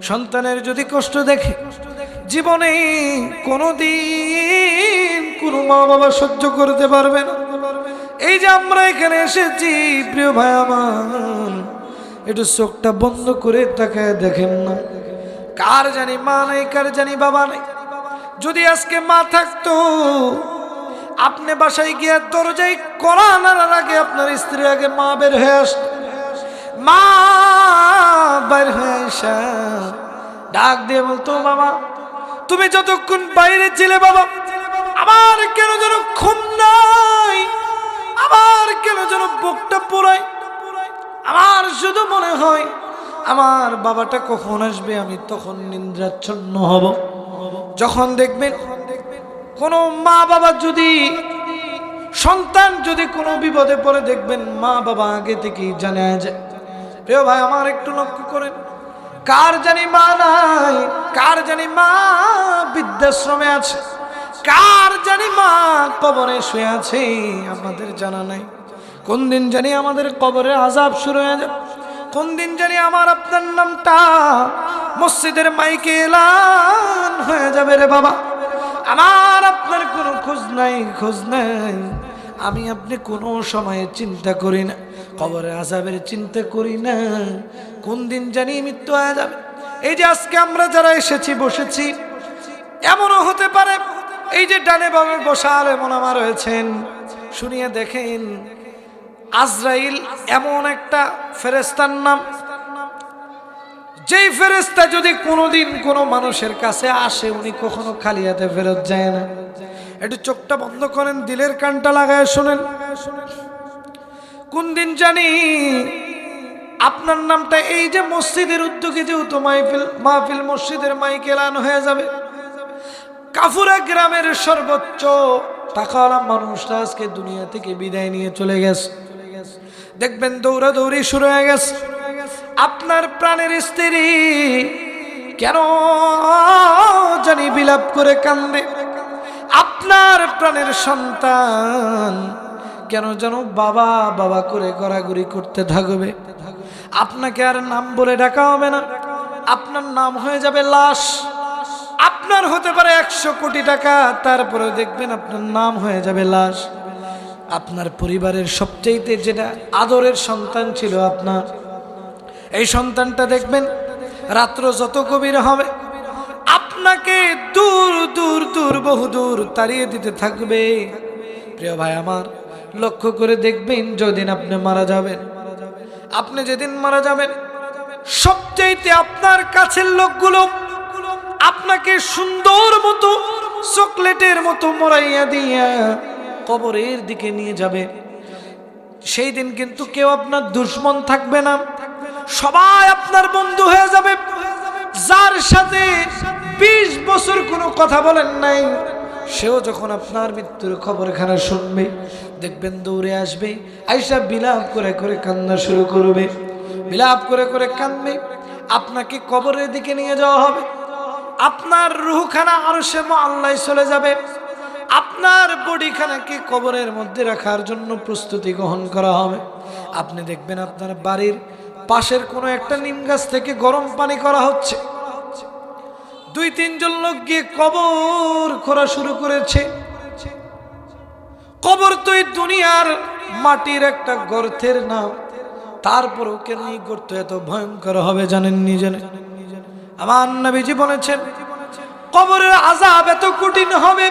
সন্তানের যদি কষ্ট দেখে জীবনে কোনোদিন কোনো মা বাবা সহ্য করতে পারবে না। এই যে আমরা এখানে এসেছি প্রিয় ভাই আমার, একটু চোখটা বন্ধ করে তাকায় দেখেন না, কার জানি মা নাই, কার জানি বাবা নাই। যদি আজকে মা থাকতো, আপনি বাসায় গিয়ে দরজায় কড়া নাড়ার আগে আপনার স্ত্রীর আগে মা বের হয়ে আসত। মা বের হয়ে আসা ডাক দিয়ে বলতো, বাবা তুমি যতক্ষণ বাইরে ছিলে বাবা, আমার কেন যেন ঘুম নাই, আমার কেন যেন বুকটা পোড়ায়, আমার শুধু মনে হয় আমার বাবাটা কখন আসবে, আমি তখন নিদ্রাচ্ছন্ন হব। যখন দেখবেন কোনো মা বাবা যদি, সন্তান যদি কোনো বিপদে পড়ে, দেখবেন মা বাবা আগে থেকেই জানা যায়। প্রিয় ভাই আমার, একটু লক্ষ্য করেন, কার জানি মা নাই, কার জানি মা বৃদ্ধাশ্রমে আছে, কার জানি মা কবরে শুয়ে আছে, আমাদের জানা নাই। কোন দিন জানি আমাদের কবরে আযাব শুরু হয়ে যাবে, কোন দিন জানি আমার আপনার নামটা মসজিদের মাইকে এলান হয়ে যাবে। রে বাবা, আমার আপনার কোনো খোঁজ নাই, খোঁজ নাই। আমি আপনি কোনো সময়ে চিন্তা করি না, কবরে আযাবের চিন্তা করি না, কোন দিন জানি মৃত্যু হয়ে যাবে। এই যে আজকে আমরা যারা এসেছি বসেছি, এমনও হতে পারে এই যে ডানে বামে বসা আলেম ওলামা রয়েছেন, শুনিয়ে দেখেন আজরাইল এমন একটা ফেরেশতার নাম, যেই ফেরেশতা যদি কোনোদিন কোনো মানুষের কাছে আসে, উনি কখনো খালি হাতে ফেরত যায় না। একটু চোখটা বন্ধ করেন, দিলের কানটা লাগায় শোনেন, কোন দিন জানি আপনার নামটা এই যে মসজিদের উদ্যোগে যেহেতু মাহফিল মসজিদের মাইকে এলান হয়ে যাবে, কাফুরা গ্রামের সর্বোচ্চ টাকাওয়ালা মানুষরা আজকে দুনিয়া থেকে বিদায় নিয়ে চলে গেছে। দেখবেন দৌড়াদৌড়ি শুরু হয়ে গেছে। আপনার প্রাণের স্ত্রী কেন জানি বিলাপ করে কান্দে, আপনার প্রাণের সন্তান কেন যেন বাবা বাবা করে গড়াগড়ি করতে থাকবে। আপনাকে আর নাম বলে ডাকা হবে না, আপনার নাম হয়ে যাবে লাশ। আপনার হতে পারে 100 কোটি টাকা, তারপরে দেখবেন আপনার নাম হয়ে যাবে লাশ। আপনার পরিবারের সবচেয়ে যেটা আদরের সন্তান ছিল আপনার, এই সন্তানটা দেখবেন রাত্র যত গভীর হবে আপনাকে দূর দূর দূর বহু দূর তাড়িয়ে দিতে থাকবে। প্রিয় ভাই আমার, লক্ষ্য করে দেখবেন যেদিন আপনি মারা যাবেন, আপনি যেদিন মারা যাবেন, সবচেয়ে আপনার কাছের লোকগুলো আপনাকে সুন্দর মতো চকলেটের মতো মোড়াইয়া দিয়া কবরের দিকে নিয়ে যাবে। সেই দিন কিন্তু কেউ আপনার দুশমন থাকবে না, সবাই আপনার বন্ধু হয়ে যাবে। যার সাথে 20 বছর কোনো কথা বলেন নাই, সেও যখন আপনার মৃত্যুর খবরখানা শুনবে, দেখবেন দৌড়ে আসবে, আয়েশা বিলাপ করে করে কান্না শুরু করবে, বিলাপ করে করে কাঁদবে। আপনাকে কবরের দিকে নিয়ে যাওয়া হবে, আপনার রূহখানা আরশে মুআল্লায় চলে যাবে, আপনার বডিখানাকে কবরের মধ্যে রাখার জন্য প্রস্তুতি গ্রহণ করা হবে। আপনি দেখবেন আপনার বাড়ির পাশের কোনো একটা নিম গাছ থেকে গরম পানি করা হচ্ছে, 2-3 জন লোক গিয়ে কবর খোঁড়া শুরু করেছে। কবর তো এই দুনিয়ার মাটির একটা গর্তের নাম, তারপরেও কেন এই গর্ত এত ভয়ঙ্কর হবে জানেননি? জানেন? আমার নবীজি বলেছেন কবরের আযাব এত কঠিন হবে